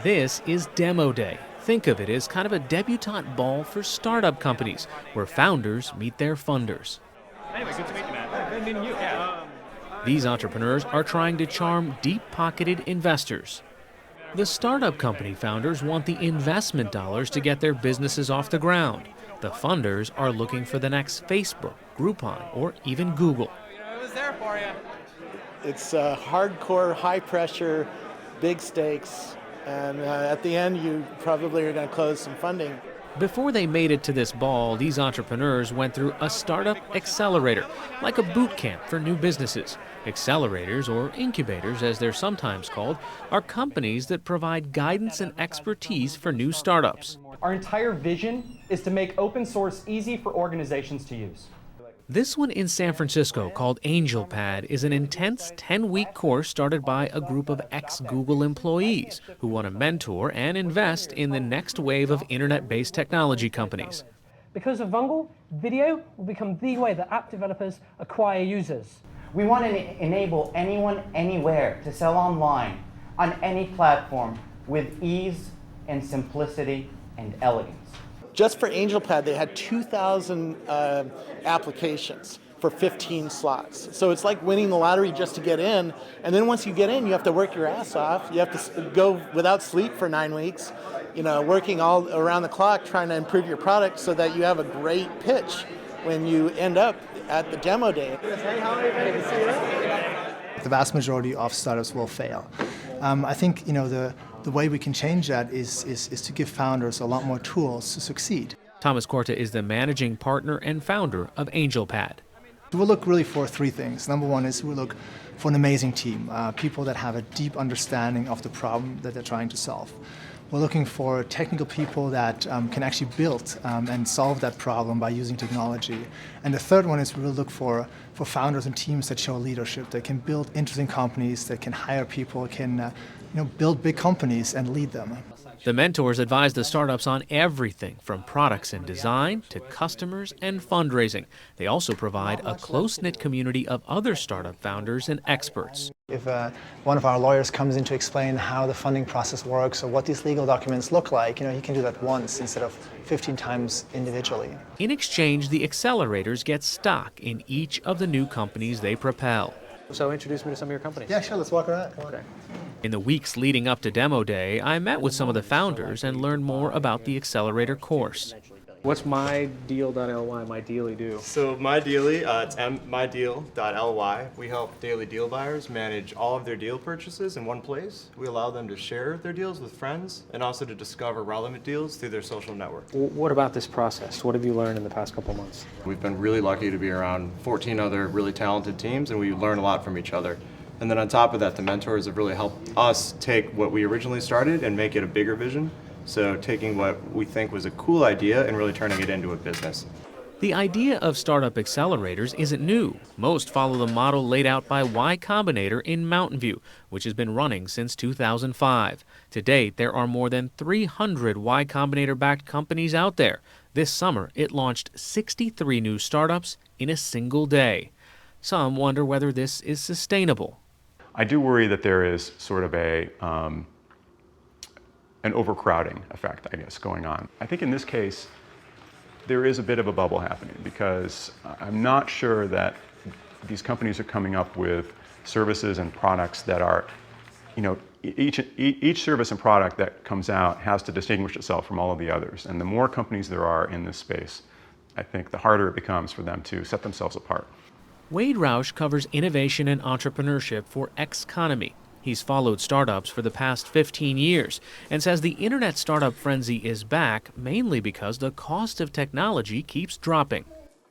This is Demo Day. Think of it as kind of a debutante ball for startup companies where founders meet their funders. Anyway, good to meet you, man. Good meeting you. These entrepreneurs are trying to charm deep-pocketed investors. The startup company founders want the investment dollars to get their businesses off the ground. The funders are looking for the next Facebook, Groupon, or even Google. It was there for you. It's hardcore, high pressure, big stakes, and at the end you probably are going to close some funding. Before they made it to this ball, these entrepreneurs went through a startup accelerator, like a boot camp for new businesses. Accelerators, or incubators as they're sometimes called, are companies that provide guidance and expertise for new startups. Our entire vision is to make open source easy for organizations to use. This one in San Francisco, called Angelpat, is an intense 10-week course started by a group of ex-Google employees who want to mentor and invest in the next wave of internet-based technology companies. Because of Vungle, video will become the way that app developers acquire users. We want to enable anyone, anywhere to sell online on any platform with ease and simplicity and elegance. Just for Angelpad, they had 2,000 applications for 15 slots. So it's like winning the lottery just to get in. And then once you get in, you have to work your ass off. You have to go without sleep for 9 weeks, working all around the clock trying to improve your product so that you have a great pitch when you end up at the demo day. The vast majority of startups will fail. I think the way we can change that is to give founders a lot more tools to succeed. Thomas Korta is the managing partner and founder of Angelpat. We'll look really for three things. Number one is we'll look for an amazing team, people that have a deep understanding of the problem that they're trying to solve. We're looking for technical people that can actually build and solve that problem by using technology. And the third one is we'll look for founders and teams that show leadership, that can build interesting companies, that can hire people, can build big companies and lead them. The mentors advise the startups on everything from products and design to customers and fundraising. They also provide a close-knit community of other startup founders and experts. If one of our lawyers comes in to explain how the funding process works or what these legal documents look like, he can do that once instead of 15 times individually. In exchange, the accelerators get stock in each of the new companies they propel. So introduce me to some of your companies. Yeah, sure, let's walk around. Okay. In the weeks leading up to Demo Day, I met with some of the founders and learned more about the accelerator course. What's mydeal.ly, my Dealy do? So My Dealy, it's mydeal.ly. We help daily deal buyers manage all of their deal purchases in one place. We allow them to share their deals with friends and also to discover relevant deals through their social network. What about this process? What have you learned in the past couple months? We've been really lucky to be around 14 other really talented teams, and we learn a lot from each other. And then on top of that, the mentors have really helped us take what we originally started and make it a bigger vision. So taking what we think was a cool idea and really turning it into a business. The idea of startup accelerators isn't new. Most follow the model laid out by Y Combinator in Mountain View, which has been running since 2005. To date, there are more than 300 Y Combinator-backed companies out there. This summer, it launched 63 new startups in a single day. Some wonder whether this is sustainable. I do worry that there is sort of an overcrowding effect, I guess, going on. I think in this case, there is a bit of a bubble happening because I'm not sure that these companies are coming up with services and products that are, each service and product that comes out has to distinguish itself from all of the others. And the more companies there are in this space, I think the harder it becomes for them to set themselves apart. Wade Roush covers innovation and entrepreneurship for Xconomy. He's followed startups for the past 15 years and says the internet startup frenzy is back mainly because the cost of technology keeps dropping.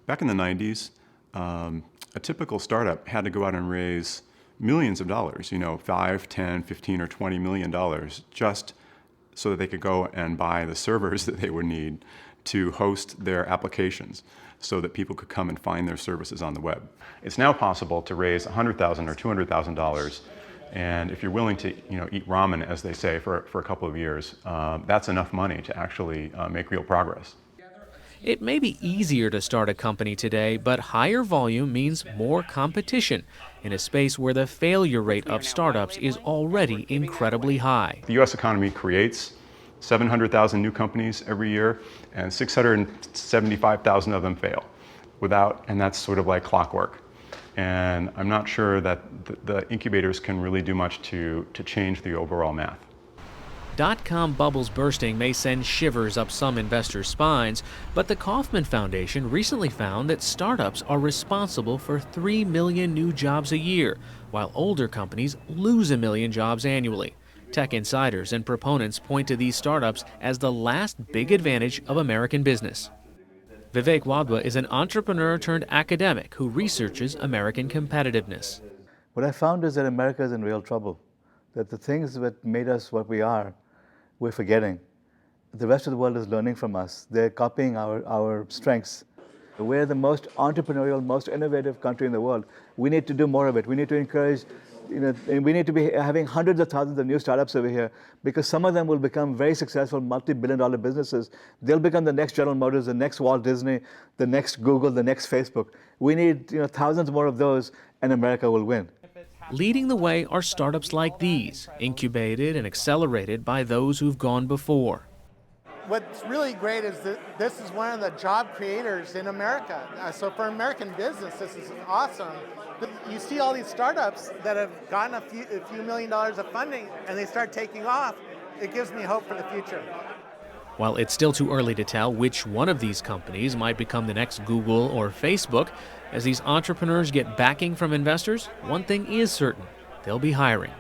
Back in the 90s, a typical startup had to go out and raise millions of dollars, 5, 10, 15, or $20 million just so that they could go and buy the servers that they would need to host their applications so that people could come and find their services on the web. It's now possible to raise $100,000 or $200,000. And if you're willing to, eat ramen, as they say, for a couple of years, that's enough money to actually make real progress. It may be easier to start a company today, but higher volume means more competition. in a space where the failure rate of startups is already incredibly high. The U.S. economy creates 700,000 new companies every year, and 675,000 of them fail and that's sort of like clockwork. And I'm not sure that the incubators can really do much to change the overall math. Dot-com bubbles bursting may send shivers up some investors' spines, but the Kauffman Foundation recently found that startups are responsible for 3 million new jobs a year, while older companies lose 1 million jobs annually. Tech insiders and proponents point to these startups as the last big advantage of American business. Vivek Wadhwa is an entrepreneur turned academic who researches American competitiveness. What I found is that America is in real trouble, that the things that made us what we are, we're forgetting. The rest of the world is learning from us. They're copying our strengths. We're the most entrepreneurial, most innovative country in the world. We need to do more of it. We need to encourage, we need to be having hundreds of thousands of new startups over here, because some of them will become very successful multi-billion-dollar businesses. They'll become the next General Motors, the next Walt Disney, the next Google, the next Facebook. We need thousands more of those, and America will win. Leading the way are startups like these, incubated and accelerated by those who've gone before. What's really great is that this is one of the job creators in America. So for American business, this is awesome. You see all these startups that have gotten a few $1 million of funding and they start taking off. It gives me hope for the future. While it's still too early to tell which one of these companies might become the next Google or Facebook, as these entrepreneurs get backing from investors, one thing is certain: they'll be hiring.